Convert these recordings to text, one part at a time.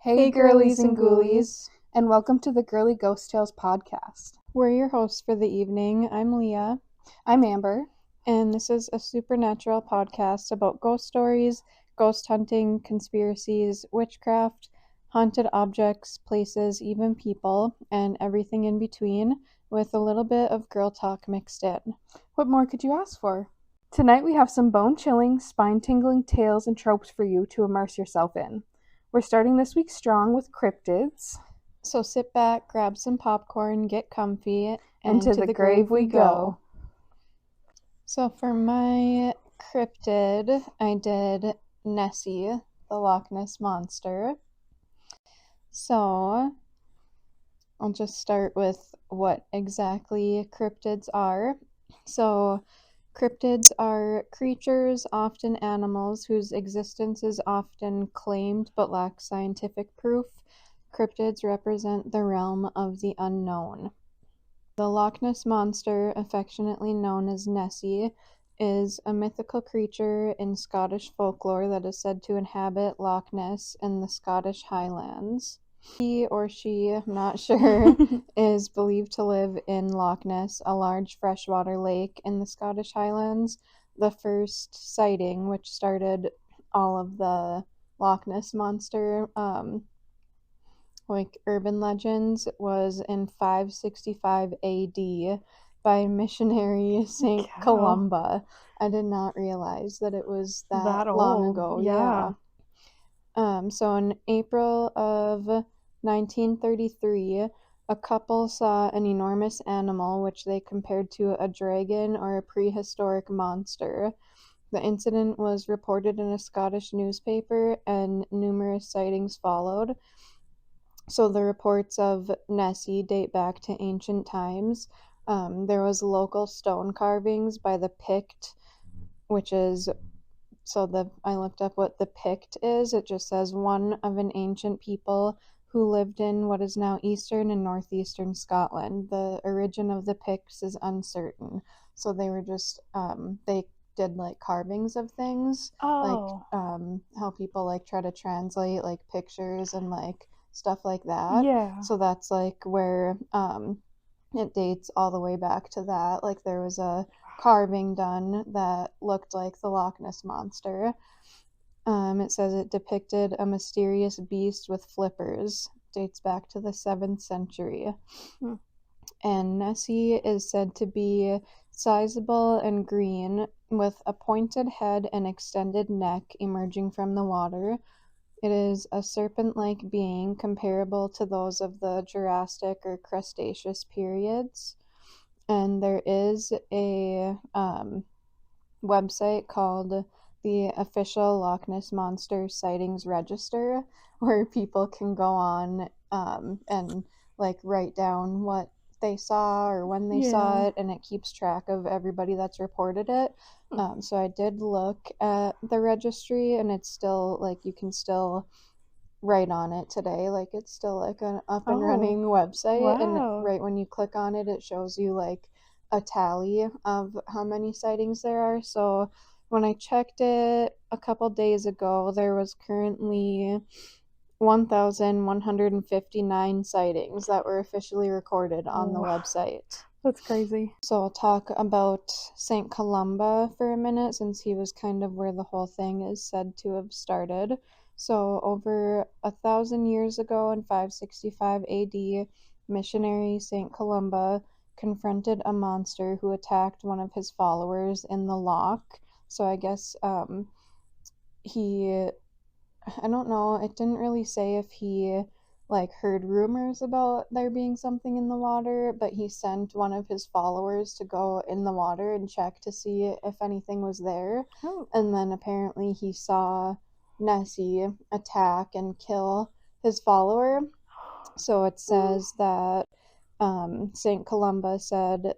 Hey girlies and ghoulies, and welcome to the Girly Ghost Tales podcast. We're your hosts for the evening. I'm Leah. I'm Amber. And this is a supernatural podcast about ghost stories, ghost hunting, conspiracies, witchcraft, haunted objects, places, even people, and everything in between, with a little bit of girl talk mixed in. What more could you ask for? Tonight we have some bone-chilling, spine-tingling tales and tropes for you to immerse yourself in. We're starting this week strong with cryptids. So sit back, grab some popcorn, get comfy, and to the grave we go. So for my cryptid, I did Nessie, the Loch Ness Monster. So I'll just start with what exactly cryptids are. So cryptids are creatures, often animals, whose existence is often claimed but lacks scientific proof. Cryptids represent the realm of the unknown. The Loch Ness Monster, affectionately known as Nessie, is a mythical creature in Scottish folklore that is said to inhabit Loch Ness in the Scottish Highlands. He or she, I'm not sure, is believed to live in Loch Ness, a large freshwater lake in the Scottish Highlands. The first sighting, which started all of the Loch Ness Monster urban legends, was in 565 AD by missionary Saint Columba. I did not realize that it was that long ago. Yeah. So in April of 1933, a couple saw an enormous animal which they compared to a dragon or a prehistoric monster. The incident was reported in a Scottish newspaper and numerous sightings followed. So the reports of Nessie date back to ancient times. There was local stone carvings by the Pict, which is, I looked up what the Pict is. It just says one of an ancient people who lived in what is now eastern and northeastern Scotland. The origin of the Picts is uncertain. So they were just, they did like carvings of things, like how people like try to translate like pictures and like stuff like that. Yeah. So that's like where it dates all the way back to that. Like there was a carving done that looked like the Loch Ness Monster. It says it depicted a mysterious beast with flippers. Dates back to the 7th century. And Nessie is said to be sizable and green, with a pointed head and extended neck emerging from the water. It is a serpent-like being comparable to those of the Jurassic or Cretaceous periods. And there is a website called the Official Loch Ness Monster Sightings Register, where people can go on and like write down what they saw or when they saw it, and it keeps track of everybody that's reported it. So I did look at the registry, and it's still like you can still write on it today. Like it's still like an up and running website. And right when you click on it, it shows you like a tally of how many sightings there are. So when I checked it a couple days ago, there was currently 1,159 sightings that were officially recorded on the website. That's crazy. So I'll talk about St. Columba for a minute, since he was kind of where the whole thing is said to have started. So over 1,000 years ago in 565 AD, missionary St. Columba confronted a monster who attacked one of his followers in the loch. So I guess I don't know, it didn't really say if he like heard rumors about there being something in the water, but he sent one of his followers to go in the water and check to see if anything was there. And then apparently he saw Nessie attack and kill his follower. So it says that St. Columba said,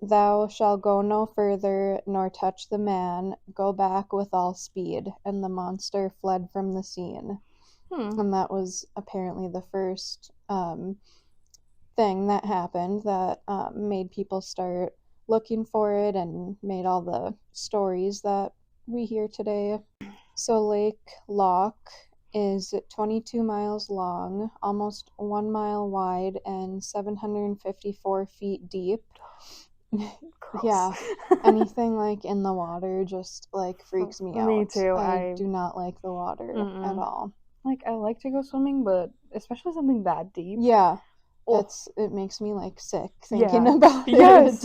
"Thou shalt go no further, nor touch the man. Go back with all speed." And the monster fled from the scene. And that was apparently the first thing that happened that made people start looking for it and made all the stories that we hear today. So Lake Loch is 22 miles long, almost 1 mile wide, and 754 feet deep. Gross. Yeah, anything like in the water just like freaks me out. Me too. I do not like the water at all. Like, I like to go swimming, but especially something that deep. Yeah, Oh. it makes me like sick thinking Yeah. about it. Yes.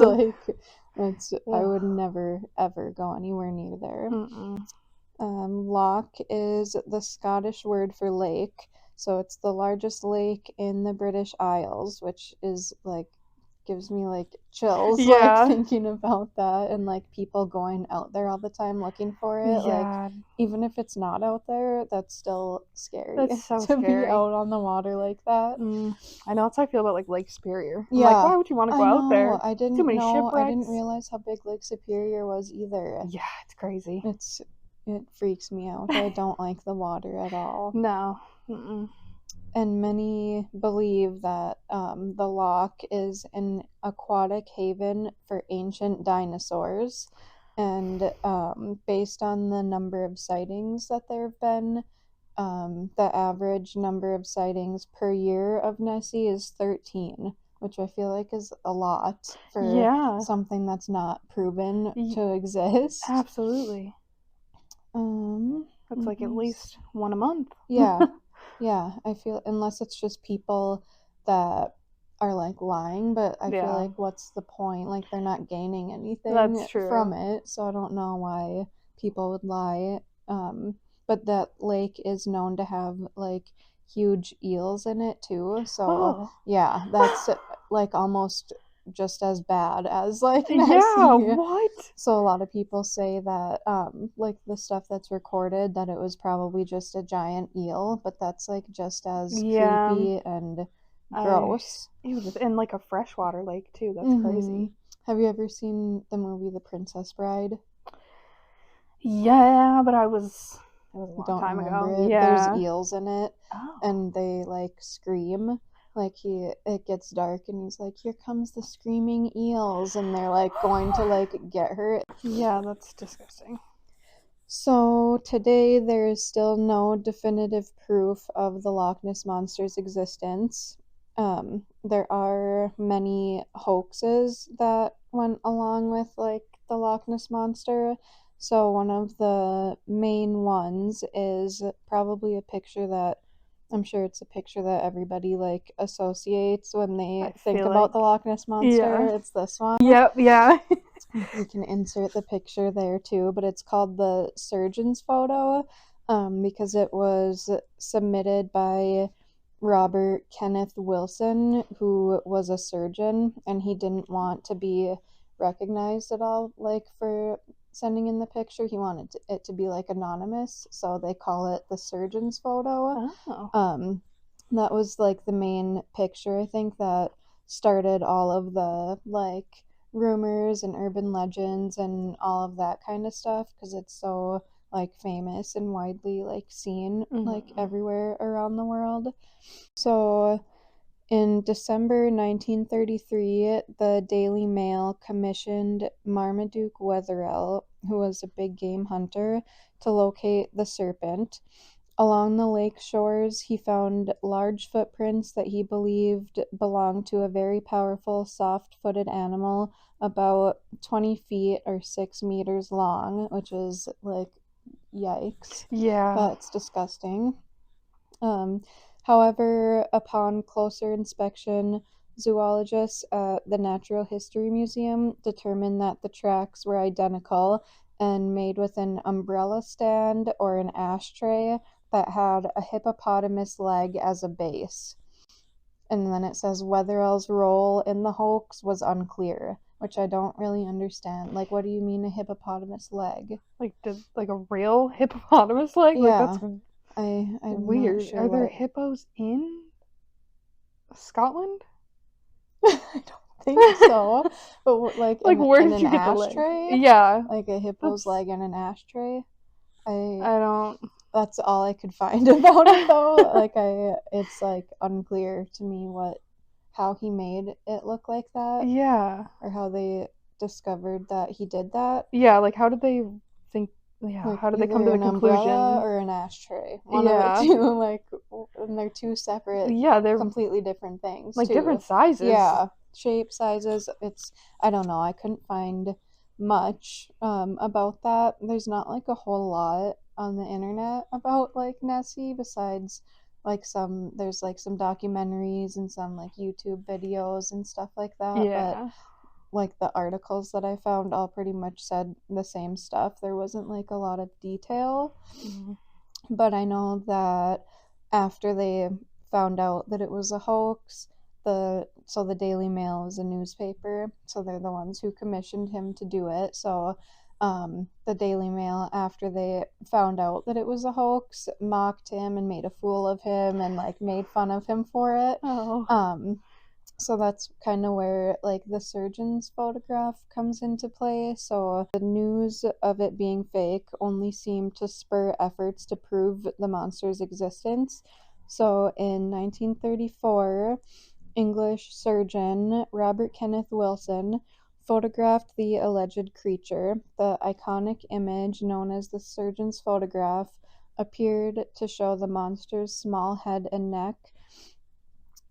It's like I Ugh. would never ever go anywhere near there. Mm-mm. Loch is the Scottish word for lake, so it's the largest lake in the British Isles, which is like gives me like chills like Yeah. thinking about that, and like people going out there all the time looking for it. Like Yeah. even if it's not out there, that's still scary That's so to be scary. out on the water like that. I know that's how I feel about like Lake Superior. I'm Yeah, like, why would you want to go I out there? know. I Too didn't many know. I didn't shipwrecks. realize how big Lake Superior was either. Yeah, it's crazy. It freaks me out. I don't like the water at all. No. Mm-mm. And many believe that the loch is an aquatic haven for ancient dinosaurs. And based on the number of sightings that there have been, the average number of sightings per year of Nessie is 13, which I feel like is a lot for something that's not proven to exist. Absolutely. That's like at least one a month. Yeah. Yeah, I feel unless it's just people that are like lying, but I feel like what's the point? Like they're not gaining anything from it, so I don't know why people would lie. But that lake is known to have like huge eels in it too. So yeah, that's like almost just as bad as like Nessie. Yeah, what? So a lot of people say that like the stuff that's recorded that it was probably just a giant eel, but that's like just as creepy and gross. And like a freshwater lake too. That's crazy. Have you ever seen the movie The Princess Bride? Yeah, but it was a long time remember ago. It. Yeah. There's eels in it, and they like scream. Like it gets dark, and he's like, "Here comes the screaming eels," and they're like going to like get her. Yeah, that's disgusting. So today there is still no definitive proof of the Loch Ness Monster's existence. There are many hoaxes that went along with like the Loch Ness Monster. So one of the main ones is probably a picture that I'm sure it's a picture that everybody like associates when they think about the Loch Ness Monster. Yeah. It's this one. Yep, yeah. We can insert the picture there too, but it's called the surgeon's photo because it was submitted by Robert Kenneth Wilson, who was a surgeon, and he didn't want to be recognized at all, like for sending in the picture. He wanted it to be like anonymous, so they call it the surgeon's photo. That was like the main picture, I think, that started all of the like rumors and urban legends and all of that kind of stuff, because it's so like famous and widely like seen like everywhere around the world. So in December 1933, the Daily Mail commissioned Marmaduke Wetherell, who was a big game hunter, to locate the serpent. Along the lake shores, he found large footprints that he believed belonged to a very powerful, soft-footed animal about 20 feet or 6 meters long, which is like, yikes. Yeah. That's disgusting. However, upon closer inspection, zoologists at the Natural History Museum determined that the tracks were identical and made with an umbrella stand or an ashtray that had a hippopotamus leg as a base. And then it says Wetherell's role in the hoax was unclear, which I don't really understand. Like, what do you mean a hippopotamus leg? Like a real hippopotamus leg? Yeah. Like that's I'm weird. not sure Are there hippos in Scotland? I don't think so. But like where did in you an get the leg? ashtray? Yeah. Like a hippo's leg in an ashtray? I don't. That's all I could find about it though. Like it's like unclear to me how he made it look like that. Yeah. Or how they discovered that he did that. Yeah, like how did they think Yeah, like how did they come to either the an umbrella conclusion? or an ashtray, one of the Yeah. two. Like, and they're two separate, Yeah, they're completely different things like different too. sizes. Yeah, shape, sizes. It's, I don't know, I couldn't find much about that. There's not like a whole lot on the internet about like Nessie, besides like there's like some documentaries and some like YouTube videos and stuff like that, but Yeah. like the articles that I found all pretty much said the same stuff. There wasn't like a lot of detail, Mm. but I know that after they found out that it was a hoax, the Daily Mail is a newspaper, so they're the ones who commissioned him to do it. So the Daily Mail, after they found out that it was a hoax, mocked him and made a fool of him and like made fun of him for it. Oh. So that's kind of where like the surgeon's photograph comes into play. So the news of it being fake only seemed to spur efforts to prove the monster's existence. So in 1934, English surgeon Robert Kenneth Wilson photographed the alleged creature. The iconic image known as the surgeon's photograph appeared to show the monster's small head and neck.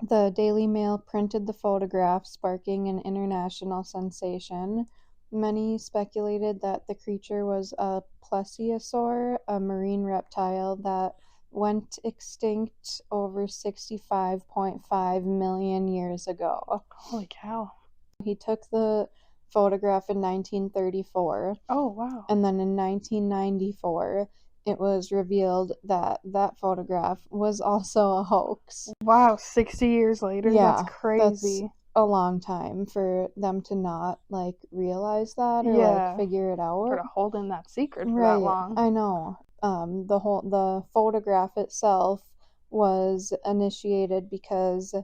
The Daily Mail printed the photograph, sparking an international sensation. Many speculated that the creature was a plesiosaur, a marine reptile that went extinct over 65.5 million years ago. Holy cow. He took the photograph in 1934, Oh, wow. and then in 1994, it was revealed that that photograph was also a hoax. Wow, 60 years later? That's Yeah, that's crazy. a long time for them to not like realize that or like Yeah. figure it For out. to hold in that secret for that Right, long. I know. The photograph itself was initiated because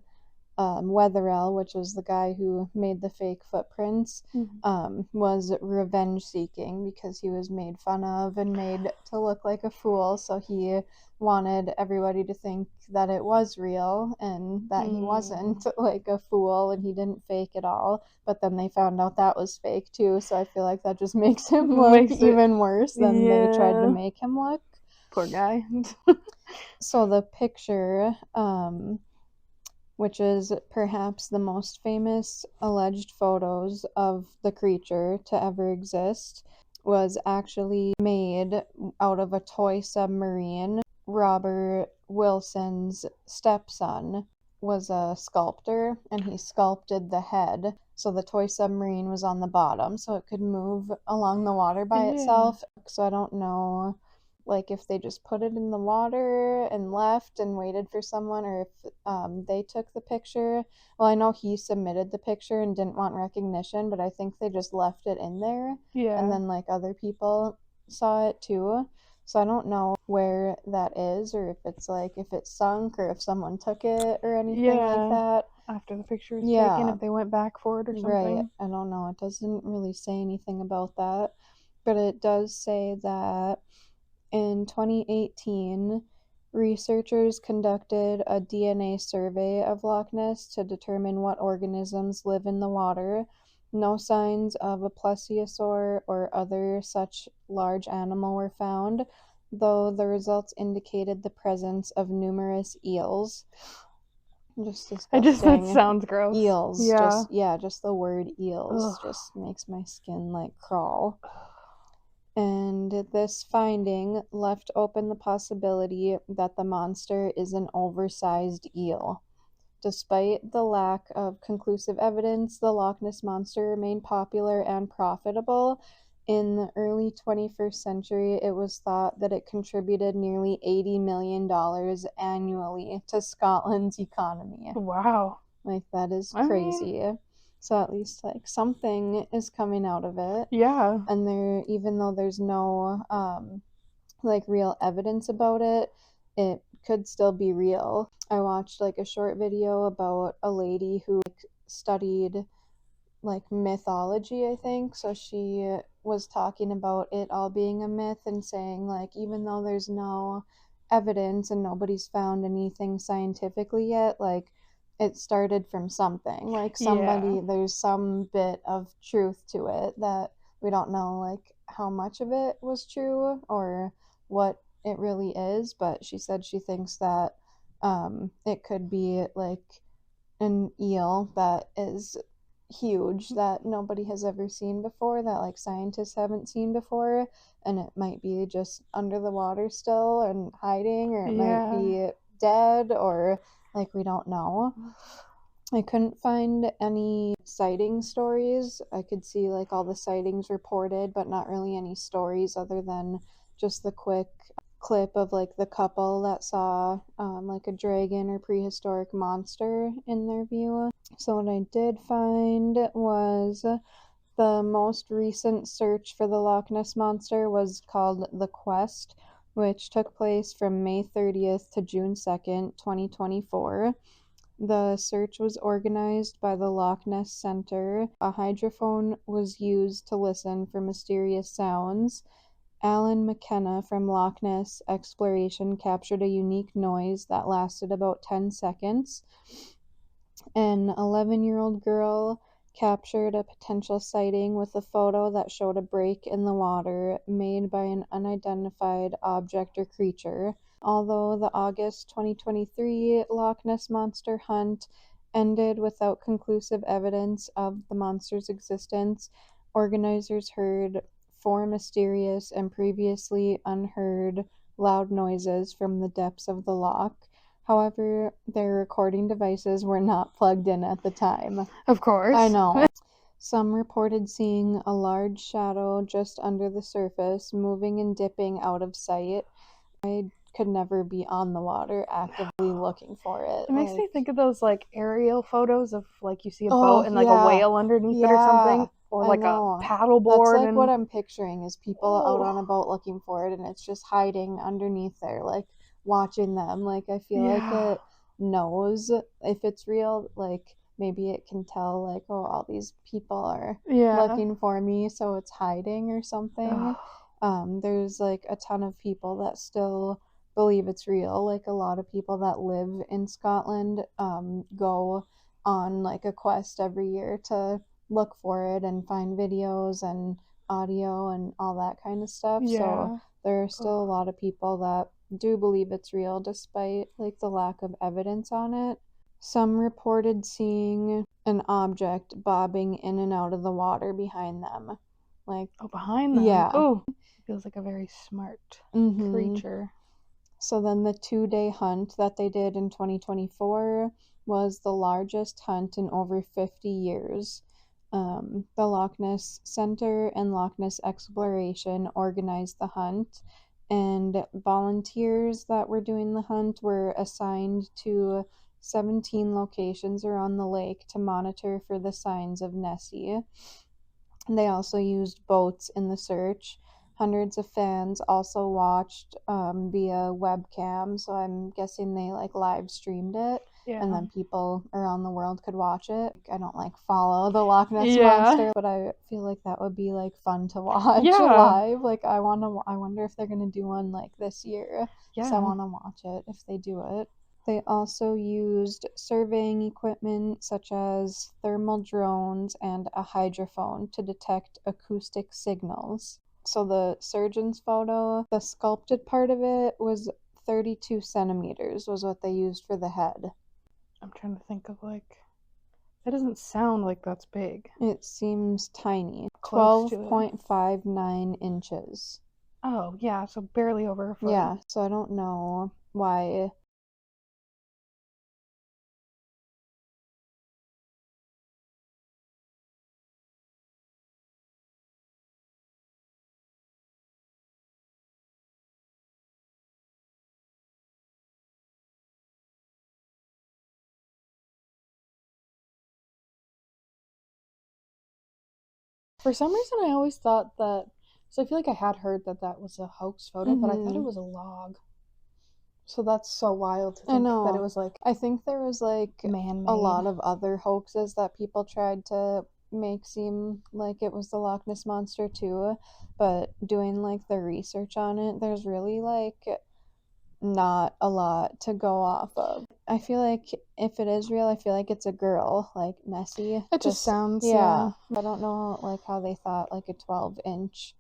Wetherell, which was the guy who made the fake footprints, Mhm. was revenge seeking because he was made fun of and made to look like a fool. So he wanted everybody to think that it was real and that he wasn't like a fool and he didn't fake it all. But then they found out that was fake too. So I feel like that just makes him look Makes it, even worse than they tried to yeah. make him look. Poor guy. So the picture, which is perhaps the most famous alleged photos of the creature to ever exist, was actually made out of a toy submarine. Robert Wilson's stepson was a sculptor and he sculpted the head. So the toy submarine was on the bottom so it could move along the water by Yeah. itself. So I don't know like if they just put it in the water and left and waited for someone or if they took the picture. Well, I know he submitted the picture and didn't want recognition, but I think they just left it in there and Yeah. then like other people saw it too. So I don't know where that is or if it's like if it sunk or if someone took it or anything like Yeah. that. After the picture was taken, Yeah, if they went back for it or right. something. I don't know. It doesn't really say anything about that, but it does say that in 2018, researchers conducted a DNA survey of Loch Ness to determine what organisms live in the water. No signs of a plesiosaur or other such large animal were found, though the results indicated the presence of numerous eels. Just That disgusting. sounds gross. Eels, Yeah. just the word eels Ugh. just makes my skin like crawl. And this finding left open the possibility that the monster is an oversized eel. Despite the lack of conclusive evidence, the Loch Ness Monster remained popular and profitable. In the early 21st century, it was thought that it contributed nearly $80 million annually to Scotland's economy. Wow. Like, that is I mean, crazy. So at least, like, something is coming out of it. yeah. And there, even though there's no like real evidence about it, it could still be real. I watched like a short video about a lady who like, studied like mythology, I think. So she was talking about it all being a myth and saying like even though there's no evidence and nobody's found anything scientifically yet, like it started from something. Like Yeah. somebody there's some bit of truth to it that we don't know like how much of it was true or what it really is, but she said she thinks that it could be like an eel that is huge that nobody has ever seen before, that like scientists haven't seen before, and it might be just under the water still and hiding, or it might be dead, or like we don't know. I couldn't find any sighting stories. I could see like all the sightings reported, but not really any stories other than just the quick clip of like the couple that saw like a dragon or prehistoric monster in their view. So what I did find was the most recent search for the Loch Ness Monster was called The Quest, which took place from May 30th to June 2nd, 2024. The search was organized by the Loch Ness Center. A hydrophone was used to listen for mysterious sounds. Alan McKenna from Loch Ness Exploration captured a unique noise that lasted about 10 seconds. An 11-year-old girl captured a potential sighting with a photo that showed a break in the water made by an unidentified object or creature. Although the August 2023 Loch Ness Monster hunt ended without conclusive evidence of the monster's existence, organizers heard 4 mysterious and previously unheard loud noises from the depths of the loch. However, their recording devices were not plugged in at the time. Of course. I know. Some reported seeing a large shadow just under the surface, moving and dipping out of sight. I could never be on the water actively looking for it. It makes me think of those like aerial photos of like you see a Oh, boat and like a whale underneath it or something, or I like know. a paddleboard. That's like what I'm picturing is people out on a boat looking for it, and it's just hiding underneath there, like watching them. Like I feel like it knows if it's real. Like maybe it can tell like, oh, all these people are looking for me, so it's hiding or something. There's like a ton of people that still believe it's real. Like a lot of people that live in Scotland go on like a quest every year to look for it and find videos and audio and all that kind of stuff. So there are still a lot of people that do believe it's real despite like the lack of evidence on it. Some reported seeing an object bobbing in and out of the water behind them. Like behind them. Yeah. Oh, feels like a very smart creature. So then the 2-day hunt that they did in 2024 was the largest hunt in over 50 years. The Loch Ness Center and Loch Ness Exploration organized the hunt, and volunteers that were doing the hunt were assigned to 17 locations around the lake to monitor for the signs of Nessie. They also used boats in the search. Hundreds of fans also watched via webcam, so I'm guessing they like live streamed it, and then people around the world could watch it. I don't like follow the Loch Ness Monster, but I feel like that would be like fun to watch live. Like I wonder if they're gonna do one like this year. So I want to watch it if they do it. They also used surveying equipment such as thermal drones and a hydrophone to detect acoustic signals. So the surgeon's photo, the sculpted part of it was 32 centimeters was what they used for the head. I'm trying to think of like, that doesn't sound like that's big. It seems tiny. 12.59 inches. Oh, yeah, so barely over a foot. Yeah, so I don't know why. For some reason, I always thought that. So I feel like I had heard that that was a hoax photo, but I thought it was a log. So that's so wild to think that it was like. I think there was like man-made. A lot of other hoaxes that people tried to make seem like it was the Loch Ness Monster too, but doing like the research on it, there's really like not a lot to go off of. I feel like if it is real, I feel like it's a girl, like Nessie. It just sounds, I don't know like how they thought like a 12-inch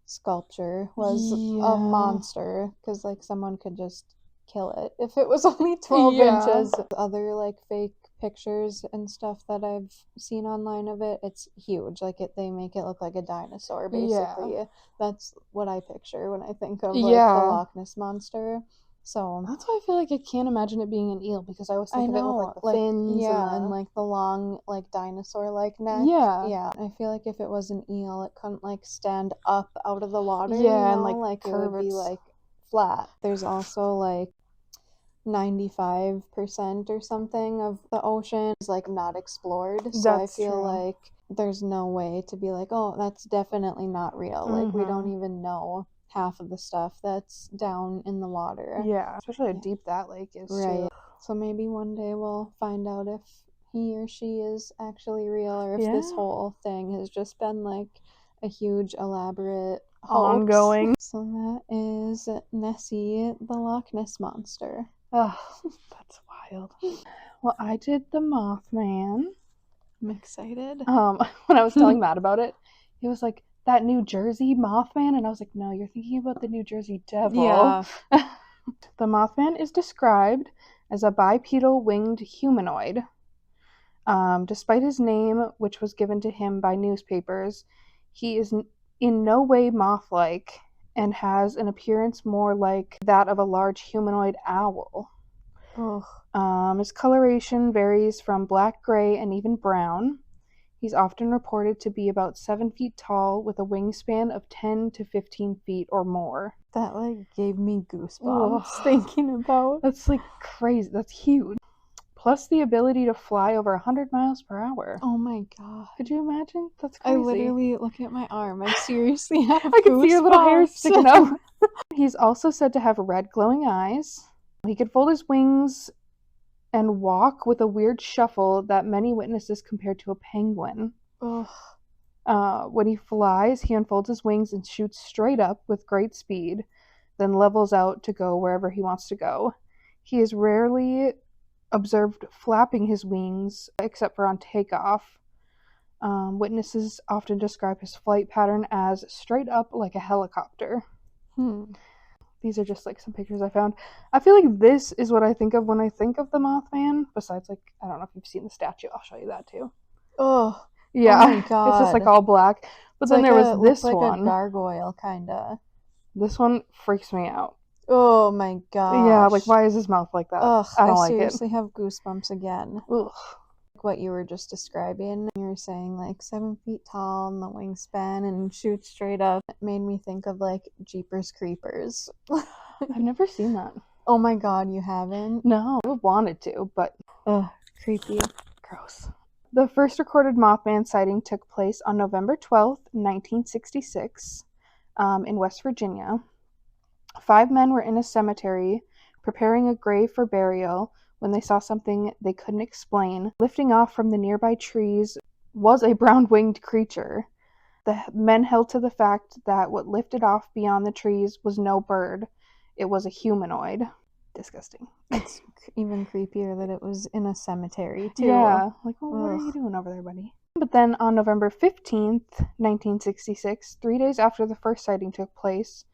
sculpture was a Yeah. monster, because like someone could just kill it if it was only 12 Yeah. inches. Other like fake pictures and stuff that I've seen online of it, it's huge. Like they make it look like a dinosaur basically. Yeah. That's what I picture when I think of like the Yeah. Loch Ness monster. So That's why I feel like I can't imagine it being an eel, because I always I think of it with know, like the like fins and like the long like dinosaur-like neck. Yeah. Yeah, I feel like if it was an eel, it couldn't like stand up out of the water, Yeah, and, like, it curve would be its- like flat. There's also like 95% or something of the ocean is like not explored. So I That's feel true. like there's no way to be like, oh, that's definitely not real. Like we don't even know half of the stuff that's down in the water. Yeah, especially how deep that lake is, Right. too. So maybe one day we'll find out if he or she is actually real, or if this Yeah. whole thing has just been like a huge elaborate hoax. Ongoing. So that is Nessie, the Loch Ness monster. Oh, that's wild. Well, I did the Mothman. I'm excited. When I was telling Matt about it, he was like, that New Jersey Mothman? And I was like, no, you're thinking about the New Jersey Devil. Yeah. The Mothman is described as a bipedal winged humanoid. Despite his name, which was given to him by newspapers, he is in no way moth-like and has an appearance more like that of a large humanoid owl. His coloration varies from black, gray, and even brown. He's often reported to be about 7 feet tall with a wingspan of 10 to 15 feet or more. That like gave me goosebumps thinking about. That's like crazy. That's huge. Plus the ability to fly over 100 miles per hour. Oh my god. Could you imagine? That's crazy. I literally look at my arm. I seriously have I can see your little hairs goosebumps. sticking up. He's also said to have red glowing eyes. He could fold his wings and walk with a weird shuffle that many witnesses compared to a penguin. When he flies, he unfolds his wings and shoots straight up with great speed, then levels out to go wherever he wants to go. He is rarely observed flapping his wings, except for on takeoff. Witnesses often describe his flight pattern as straight up like a helicopter. These are just like some pictures I found. I feel like this is what I think of when I think of the Mothman. Besides, like, I don't know if you've seen the statue. I'll show you that too. Oh. Yeah. Oh my god. It's just like all black. But It's then like there was this like one. a gargoyle kinda. This one freaks me out. Oh my god. Yeah, like why is his mouth like that? Ugh, I don't I like seriously have goosebumps again. Ugh. What you were just describing, you were saying like 7 feet tall and the wingspan and shoots straight up. It made me think of like Jeepers Creepers. I've never seen that. Oh my god, you haven't? No, I wanted to, but ugh, creepy. Gross. The first recorded Mothman sighting took place on November 12th, 1966, in West Virginia. 5 men were in a cemetery preparing a grave for burial when they saw something they couldn't explain. Lifting off from the nearby trees was a brown-winged creature. The men held to the fact that what lifted off beyond the trees was no bird. It was a humanoid. Disgusting. It's even creepier that it was in a cemetery, too. Yeah. Like, well, what are you doing over there, buddy? But then on November 15th, 1966, 3 days after the first sighting took place,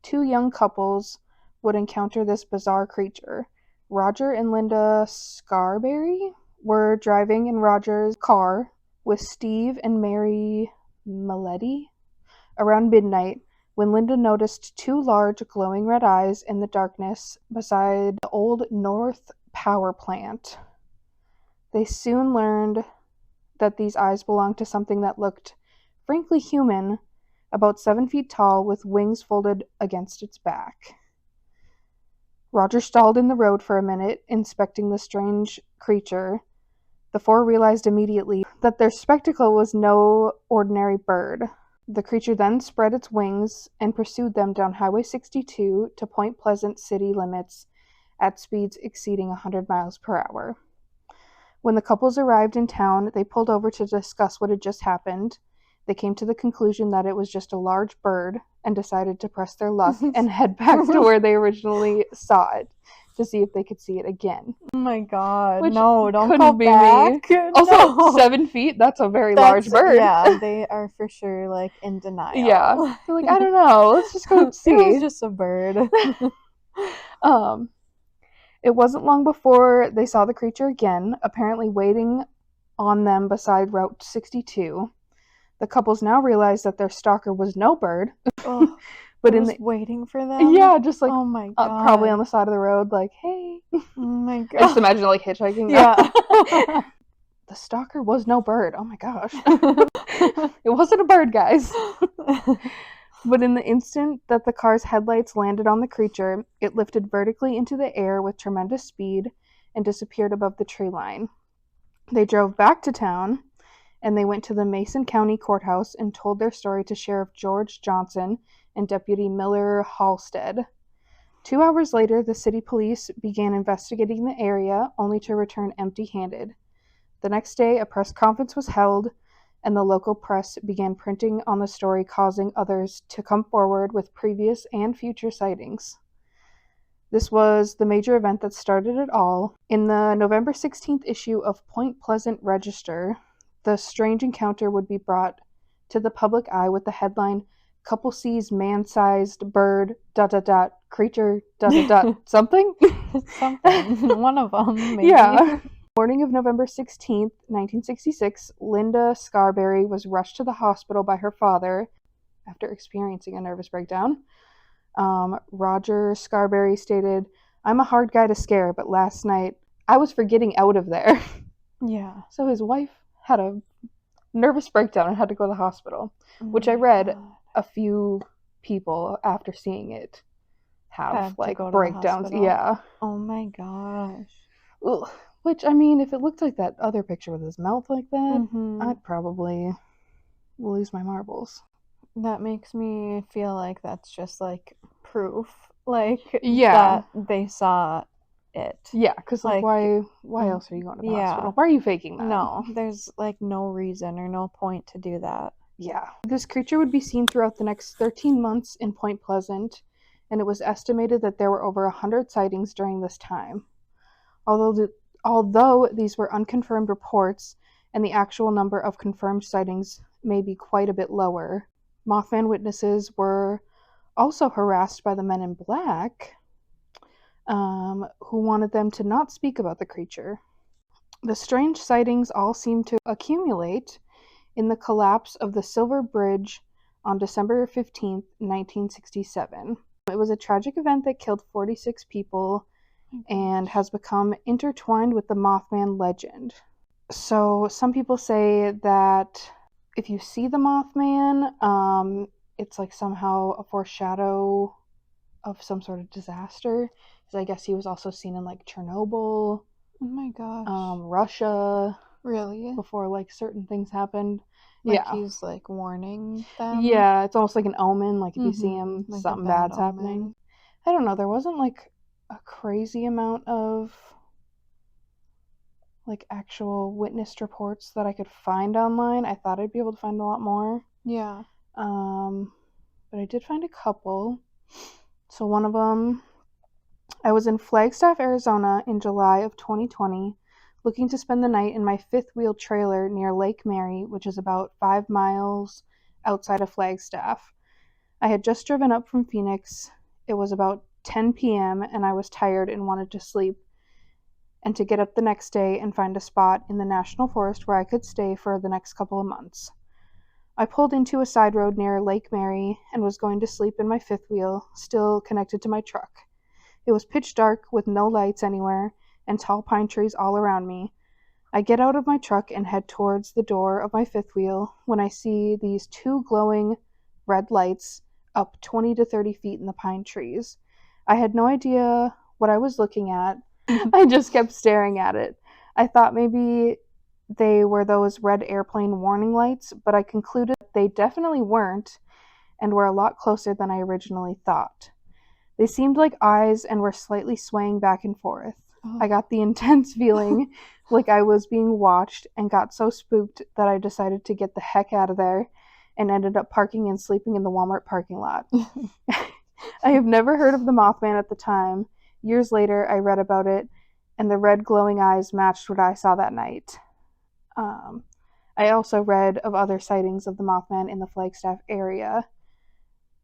2 young couples would encounter this bizarre creature. Roger and Linda Scarberry were driving in Roger's car with Steve and Mary Maletti around midnight when Linda noticed 2 large glowing red eyes in the darkness beside the old North Power Plant. They soon learned that these eyes belonged to something that looked frankly human, about 7 feet tall with wings folded against its back. Roger stalled in the road for a minute, inspecting the strange creature. The 4 realized immediately that their spectacle was no ordinary bird. The creature then spread its wings and pursued them down Highway 62 to Point Pleasant city limits at speeds exceeding 100 miles per hour. When the couples arrived in town, they pulled over to discuss what had just happened. They came to the conclusion that it was just a large bird and decided to press their luck and head back to where they originally saw it, to see if they could see it again. Oh my god. Which no, don't couldn't go be back. me. Also, No. 7 feet, that's a very large bird. Yeah, they are for sure like in denial. Yeah. They're like, I don't know, let's just go see. It was just a bird. It wasn't long before they saw the creature again, apparently waiting on them beside Route 62. The couples now realized that their stalker was no bird, Oh, but waiting for them. Yeah, just like oh my god, probably on the side of the road, like, hey. Oh my god. I just imagine like hitchhiking. Yeah. The stalker was no bird. Oh my gosh. It wasn't a bird, guys. But in the instant that the car's headlights landed on the creature, it lifted vertically into the air with tremendous speed and disappeared above the tree line. They drove back to town, and they went to the Mason County Courthouse and told their story to Sheriff George Johnson and Deputy Miller Halstead. 2 hours later, the city police began investigating the area, only to return empty-handed. The next day, a press conference was held, and the local press began printing on the story, causing others to come forward with previous and future sightings. This was the major event that started it all. In the November 16th issue of Point Pleasant Register, the strange encounter would be brought to the public eye with the headline, "Couple sees man-sized bird, ... creature, ... something?" Something. One of them, maybe. Yeah. Morning of November 16th, 1966, Linda Scarberry was rushed to the hospital by her father after experiencing a nervous breakdown. Roger Scarberry stated, "I'm a hard guy to scare, but last night I was for getting out of there." Yeah. So his wife had a nervous breakdown and had to go to the hospital, which I read a few people after seeing it have like breakdowns. Yeah. Oh my gosh. Ugh. Which, I mean, if it looked like that other picture with his mouth like that, Mhm. I'd probably lose my marbles. That makes me feel like that's just like proof, like Yeah. that they saw it. Yeah, because like, Like, why else are you going to the yeah. hospital? Why are you faking that? No, there's like no reason or no point to do that. Yeah. This creature would be seen throughout the next 13 months in Point Pleasant, and it was estimated that there were over 100 sightings during this time. Although these were unconfirmed reports, and the actual number of confirmed sightings may be quite a bit lower, Mothman witnesses were also harassed by the men in black, who wanted them to not speak about the creature. The strange sightings all seemed to accumulate in the collapse of the Silver Bridge on December 15th, 1967. It was a tragic event that killed 46 people and has become intertwined with the Mothman legend. So some people say that if you see the Mothman, it's like somehow a foreshadow of some sort of disaster. Because I guess he was also seen in like Chernobyl. Oh my gosh. Russia. Really? Before like certain things happened. Like he's like warning them? Yeah, it's almost like an omen. Like if you see him, like something bad's happening. I don't know. There wasn't like a crazy amount of like actual witnessed reports that I could find online. I thought I'd be able to find a lot more. Yeah. But I did find a couple. So one of them, I was in Flagstaff, Arizona in July of 2020, looking to spend the night in my fifth-wheel trailer near Lake Mary, which is about 5 miles outside of Flagstaff. I had just driven up from Phoenix. It was about 10 p.m. and I was tired and wanted to sleep and to get up the next day and find a spot in the national forest where I could stay for the next couple of months. I pulled into a side road near Lake Mary and was going to sleep in my fifth wheel, still connected to my truck. It was pitch dark with no lights anywhere and tall pine trees all around me. I get out of my truck and head towards the door of my fifth wheel when I see these 2 glowing red lights up 20 to 30 feet in the pine trees. I had no idea what I was looking at. I just kept staring at it. I thought maybe they were those red airplane warning lights, but I concluded they definitely weren't and were a lot closer than I originally thought. They seemed like eyes and were slightly swaying back and forth. Oh. I got the intense feeling like I was being watched and got so spooked that I decided to get the heck out of there and ended up parking and sleeping in the Walmart parking lot. I have never heard of the Mothman at the time, Years later, I read about it, and the red glowing eyes matched what I saw that night. I also read of other sightings of the Mothman in the Flagstaff area.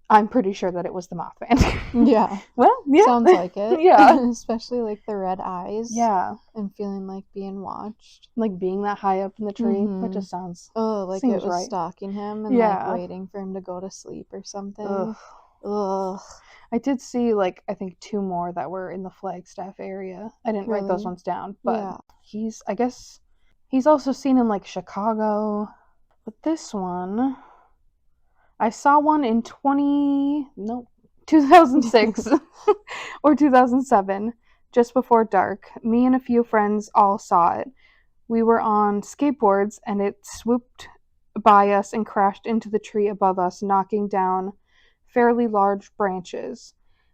I'm pretty sure that it was the Mothman. Yeah. Well, yeah. Sounds like it. Yeah. Especially like the red eyes. Yeah. And feeling like being watched. Like being that high up in the tree. Mhm. That just sounds... like seems it was right. stalking him and Yeah. like waiting for him to go to sleep or something. Ugh. Ugh. I did see like I think 2 more that were in the Flagstaff area. I didn't write those Really? ones down, but Yeah. I guess he's also seen in like Chicago. But this one, I saw one in 2006 or 2007, just before dark. Me and a few friends all saw it. We were on skateboards and it swooped by us and crashed into the tree above us, knocking down fairly large branches.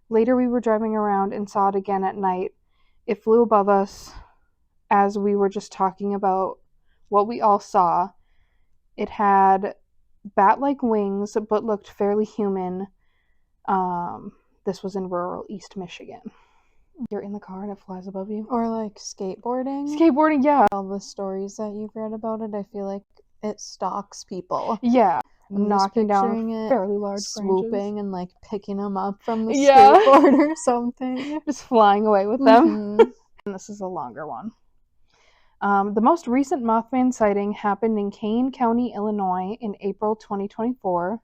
Later we were driving around and saw it again at night. It flew above us as we were just talking about what we all saw. It had bat-like wings but looked fairly human. This was in rural East Michigan. You're in the car and it flies above you. Or like skateboarding. Skateboarding, yeah. All the stories that you've read about it, I feel like it stalks people. Yeah. I'm knocking down it fairly large swooping branches. and like picking them up from the Yeah. skateboard or something. Just flying away with them. Mhm. And this is a longer one. The most recent Mothman sighting happened in Kane County, Illinois in April 2024.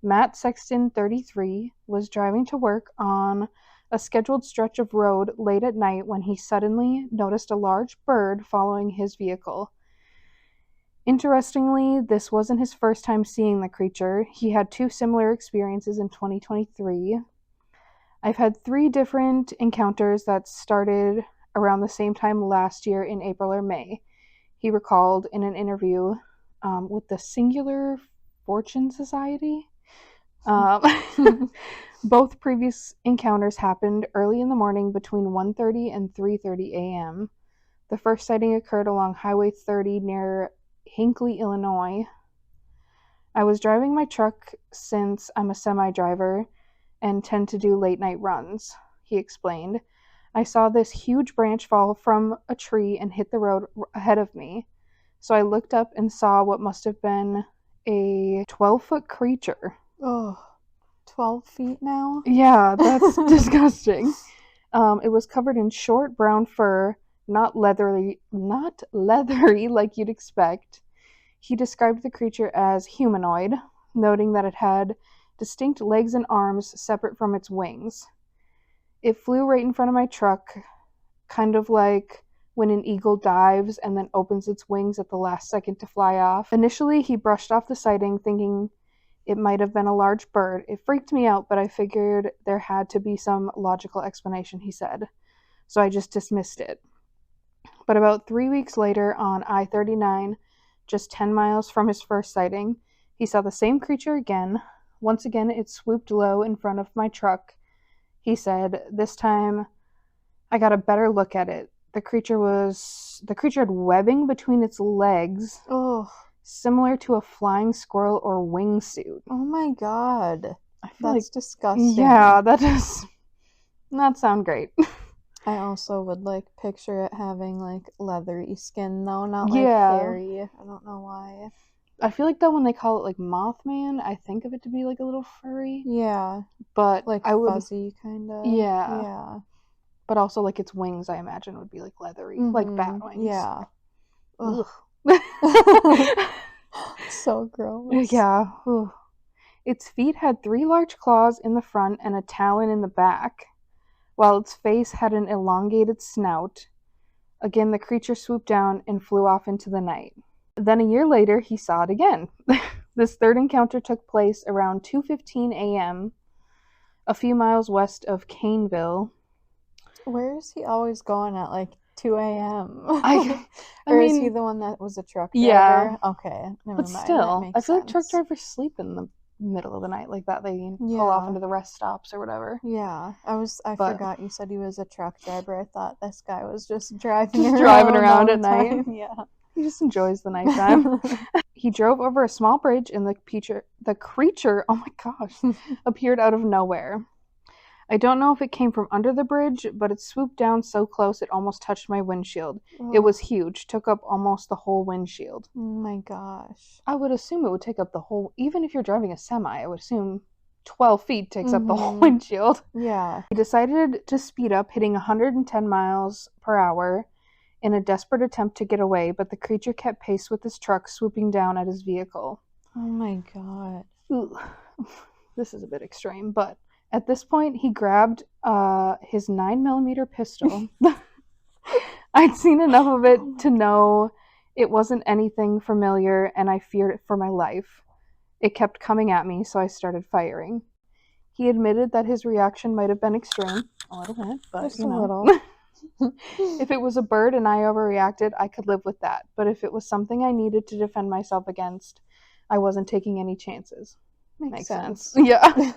Matt Sexton, 33, was driving to work on a scheduled stretch of road late at night when he suddenly noticed a large bird following his vehicle. Interestingly, this wasn't his first time seeing the creature. He had 2 similar experiences in 2023. I've had 3 different encounters that started around the same time last year in April or May, he recalled in an interview with the Singular Fortune Society. Both previous encounters happened early in the morning between 1:30 and 3:30 a.m. The first sighting occurred along Highway 30 near Hinckley, Illinois. I was driving my truck since I'm a semi-driver and tend to do late night runs, he explained. I saw this huge branch fall from a tree and hit the road ahead of me. So I looked up and saw what must have been a 12-foot creature. Oh, 12 feet now? Yeah, that's disgusting. It was covered in short brown fur, not leathery like you'd expect. He described the creature as humanoid, noting that it had distinct legs and arms separate from its wings. It flew right in front of my truck, kind of like when an eagle dives and then opens its wings at the last second to fly off. Initially, he brushed off the sighting, thinking it might have been a large bird. It freaked me out, but I figured there had to be some logical explanation, he said. So I just dismissed it. But about 3 weeks later, on I-39, just 10 miles from his first sighting, he saw the same creature again. Once again, it swooped low in front of my truck. He said, this time I got a better look at it. The creature had webbing between its legs, similar to a flying squirrel or wingsuit. Oh my god. I feel That's disgusting. Yeah, that does not sound great. I also would like picture it having like leathery skin though, not like hairy. I don't know why. I feel like though when they call it like Mothman, I think of it to be like a little furry. Yeah. But like fuzzy kind of. Yeah. Yeah. But also like its wings I imagine would be like leathery, like bat wings. Yeah. Ugh. So gross. Yeah. Ugh. Its feet had 3 large claws in the front and a talon in the back, while its face had an elongated snout. Again, the creature swooped down and flew off into the night. Then a year later, he saw it again. This third encounter took place around 2:15 a.m., a few miles west of Caneville. Where is he always going at like 2 a.m.? Or is he the one that was a truck driver? Yeah. Okay. Never but mind. still, I feel sense. like truck drivers sleep in the middle of the night like that. They pull off into the rest stops or whatever. Yeah. I forgot you said he was a truck driver. I thought this guy was just driving around at night. Yeah. He just enjoys the nighttime. He drove over a small bridge and the creature, oh my gosh, appeared out of nowhere. I don't know if it came from under the bridge, but it swooped down so close it almost touched my windshield. It was huge, took up almost the whole windshield. Oh my gosh. I would assume it would take up the whole, even if you're driving a semi, I would assume 12 feet takes up the whole windshield. Yeah. He decided to speed up, hitting 110 miles per hour in a desperate attempt to get away, but the creature kept pace with his truck, swooping down at his vehicle. Oh my god. Ooh, this is a bit extreme, but at this point, he grabbed his 9mm pistol. I'd seen enough of it to know it wasn't anything familiar, and I feared it for my life. It kept coming at me, so I started firing. He admitted that his reaction might have been extreme, a little bit, but Just you a know. little. If it was a bird and I overreacted, I could live with that. But if it was something I needed to defend myself against, I wasn't taking any chances. Makes sense. Yeah.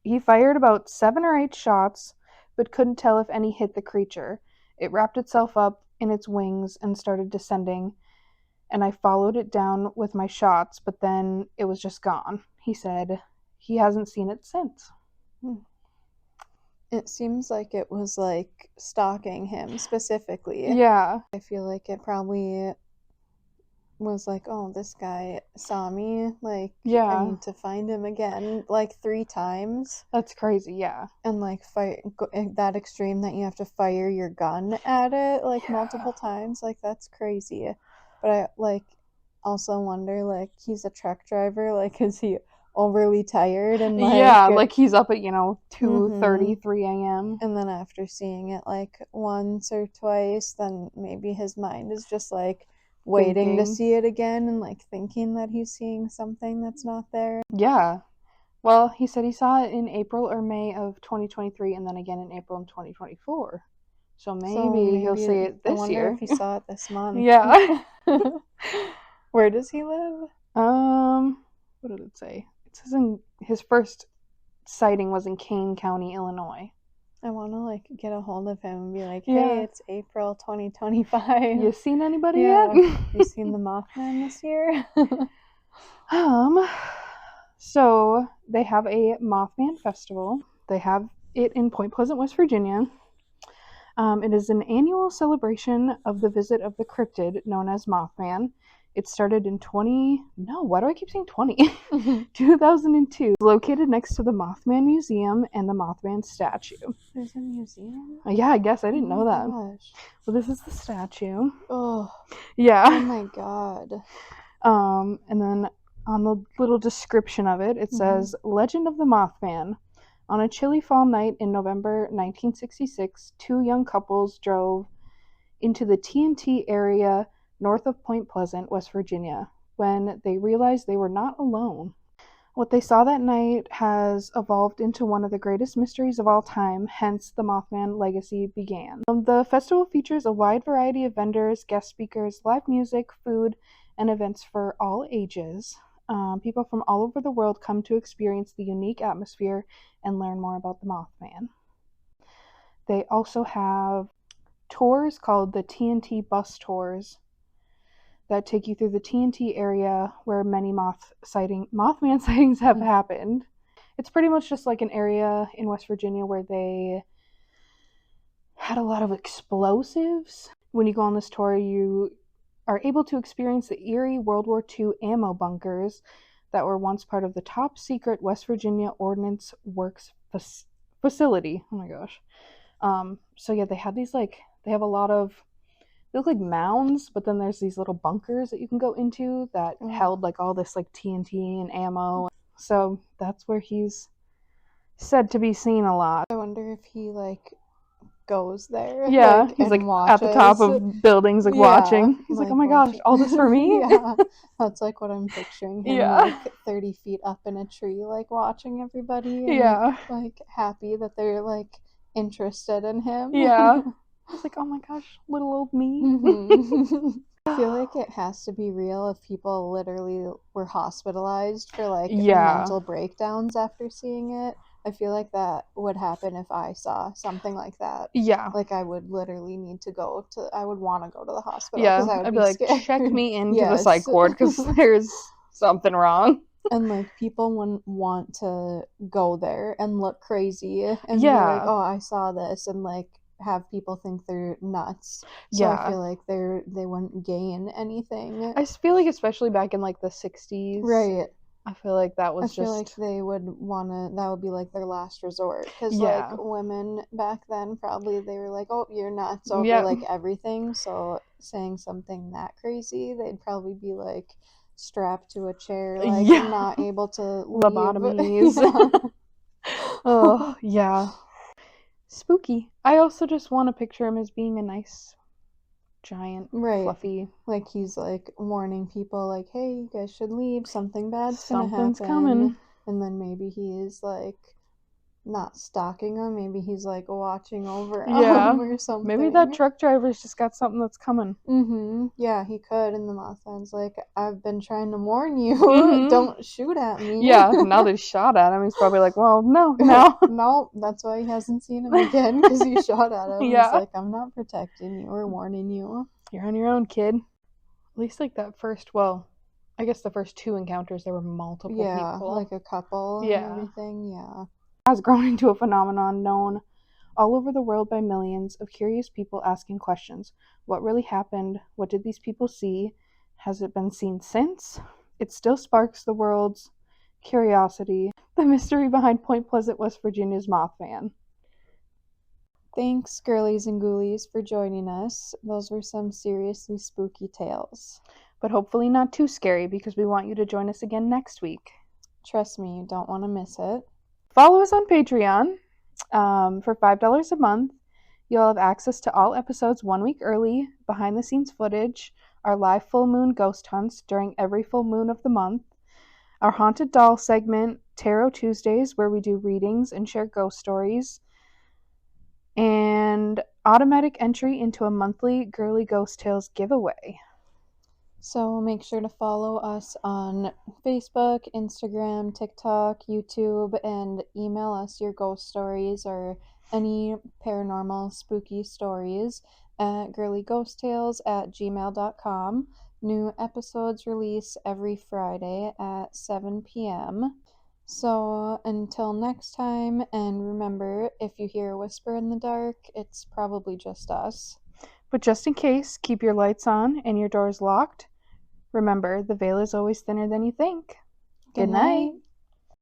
He fired about 7 or 8 shots, but couldn't tell if any hit the creature. It wrapped itself up in its wings and started descending, and I followed it down with my shots, but then it was just gone. He said he hasn't seen it since. It seems like it was like stalking him specifically. Yeah. I feel like it probably was like, oh, this guy saw me, like, Yeah. I need to find him again, like 3 times. That's crazy, yeah. And like that extreme that you have to fire your gun at it like multiple times, like that's crazy. But I like also wonder, like, he's a truck driver, like is he overly tired and like yeah, like he's up at 2:30, 3 a.m. and then after seeing it like once or twice, then maybe his mind is just like waiting to see it again and like thinking that he's seeing something that's not there. Yeah. Well, he said he saw it in April or May of 2023 and then again in April of 2024. So maybe he'll see it this I wonder year. if he saw it this month. Yeah. Where does he live? What did it say? It says his first sighting was in Kane County, Illinois. I want to like get a hold of him and be like, hey, it's April 2025. You seen anybody yet? You seen the Mothman this year? So they have a Mothman festival. They have it in Point Pleasant, West Virginia. It is an annual celebration of the visit of the cryptid known as Mothman. It started in 2002. Located next to the Mothman Museum and the Mothman statue. There's a museum? Yeah, I guess I didn't know that. Gosh. Well, this is the statue. Oh. Yeah. Oh my god. And then on the little description of it, it says, Legend of the Mothman. On a chilly fall night in November 1966, 2 young couples drove into the TNT area north of Point Pleasant, West Virginia, when they realized they were not alone. What they saw that night has evolved into one of the greatest mysteries of all time, hence the Mothman legacy began. The festival features a wide variety of vendors, guest speakers, live music, food, and events for all ages. People from all over the world come to experience the unique atmosphere and learn more about the Mothman. They also have tours called the TNT bus tours that take you through the TNT area where many Mothman sightings have happened. It's pretty much just like an area in West Virginia where they had a lot of explosives. When you go on this tour, you are able to experience the eerie World War II ammo bunkers that were once part of the top secret West Virginia Ordnance Works facility. Oh my gosh. So yeah, they have these they have a lot of, they look like mounds, but then there's these little bunkers that you can go into that held all this TNT and ammo. So that's where he's said to be seen a lot. I wonder if he goes there. Yeah, he's at the top of buildings watching. He's oh my gosh, all this for me? Yeah, that's what I'm picturing him 30 feet up in a tree watching everybody and happy that they're interested in him. Yeah. It's oh my gosh, little old me. I feel like it has to be real if people literally were hospitalized for mental breakdowns after seeing it. I feel like that would happen if I saw something like that. Yeah. I would literally need to I would want to go to the hospital. Yeah, I would I'd be scared. Check me into the psych ward because there's something wrong. And like people wouldn't want to go there and look crazy and be like, Yeah. "Oh, I saw this," and like have people think they're nuts. So I Yeah. feel like they wouldn't gain anything. I just feel like especially back in like the 60s, Right. I feel like that I was feel like just they would wanna that would be like their last resort. Cause like yeah. women back then probably they were like, "Oh, you're nuts," over Yep. like everything. So saying something that crazy, they'd probably be like strapped to a chair, like Yeah. not able to leave. Lobotomies. Yeah. Oh, yeah. Spooky. I also just want to picture him as being a nice, giant, Right. fluffy. Like he's like warning people like, "Hey, you guys should leave. Something bad's gonna Something's happen." coming. And then maybe he's like not stalking them. Maybe he's like watching over Yeah. them or Maybe that something. truck driver's just got something that's coming. Yeah, he could. And the Mothman's like, "I've been trying to warn you. Mm-hmm. Don't shoot at me." Yeah, now that he shot at him, he's probably like, well, no, now. No, that's why he hasn't seen him again because he shot at him. He's Yeah. like, "I'm not protecting you or warning you." You're on your own, kid. At least like that first, well, I guess the first two encounters, there were multiple Yeah, people. like a couple and Yeah. everything. Yeah. Has grown into a phenomenon known all over the world by millions of curious people asking questions. What really happened? What did these people see? Has it been seen since? It still sparks the world's curiosity. The mystery behind Point Pleasant, West Virginia's Mothman. Thanks, girlies and ghoulies, for joining us. Those were some seriously spooky tales. But hopefully not too scary because we want you to join us again next week. Trust me, you don't want to miss it. Follow us on Patreon for $5 a month. You'll have access to all episodes 1 week early, behind the scenes footage, our live full moon ghost hunts during every full moon of the month, our Haunted Doll segment, Tarot Tuesdays, where we do readings and share ghost stories, and automatic entry into a monthly Girly Ghost Tales giveaway. So make sure to follow us on Facebook, Instagram, TikTok, YouTube, and email us your ghost stories or any paranormal spooky stories at girlyghosttales@gmail.com. New episodes release every Friday at 7 p.m. So until next time, and remember, if you hear a whisper in the dark, it's probably just us. But just in case, keep your lights on and your doors locked. Remember, the veil is always thinner than you think. Good night.